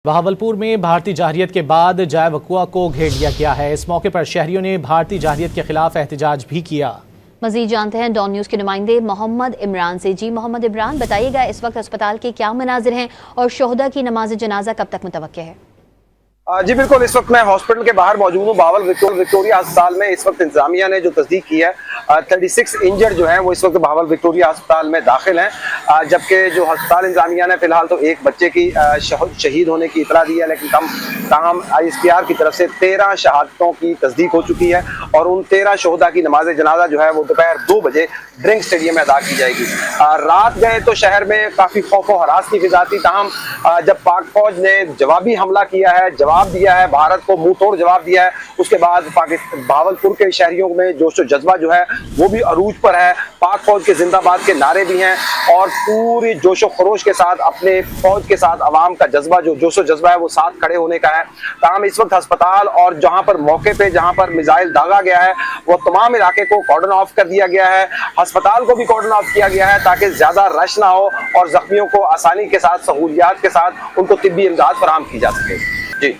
बहावलपुर में भारतीय जारहियत के बाद जाय वकुआ को घेर लिया गया है। इस मौके पर शहरियों ने भारतीय जारहियत के खिलाफ एहतजाज भी किया। मजीद जानते हैं डॉन न्यूज के नुमाइंदे मोहम्मद इमरान से। जी मोहम्मद इमरान, बताइएगा इस वक्त अस्पताल के क्या मनाजिर हैं और शोहदा की नमाज जनाजा कब तक मुतवक्के है? जी बिल्कुल, इस वक्त मैं हॉस्पिटल के बाहर मौजूद हूँ। बहावल विक्टोरिया अस्पताल में इस वक्त इंतजामिया ने जो तस्दीक की है 36 इंजर्ड जो हैं वो इस वक्त बहावल विक्टोरिया अस्पताल में दाखिल हैं, जबकि जो अस्पताल इंतजामिया ने फिलहाल तो एक बच्चे की शहीद होने की इतला दी है, लेकिन ताहम ISPR की तरफ से 13 शहादतों की तस्दीक हो चुकी है और उन 13 शोहदा की नमाज जनाजा जो है वो दोपहर 2 बजे ड्रिंक स्टेडियम में अदा की जाएगी। रात गए तो शहर में काफ़ी खौफ और हरास की फिजा थी, ताहम जब पाक फौज ने जवाबी हमला किया है, जवाब दिया है, भारत को मुंह तोड़ जवाब दिया है, उसके बाद बहावलपुर के शहरियों में जोश व जज्बा जो है वो भी अरूज पर है। पाक फौज के जिंदाबाद के नारे भी हैं और पूरी जोशो खरोश के साथ अपने फौज के साथ अवाम का जज्बा जो जोशो जज्बा है वो साथ खड़े होने का है। ताहम इस वक्त अस्पताल और जहां पर मौके पे जहां पर मिसाइल दागा गया है वो तमाम इलाके को कॉर्डन ऑफ कर दिया गया है। अस्पताल को भी कॉर्डन ऑफ किया गया है ताकि ज्यादा रश ना हो और जख्मियों को आसानी के साथ सहूलियात के साथ उनको तिब्बी इमदाद फराहम की जा सके। जी।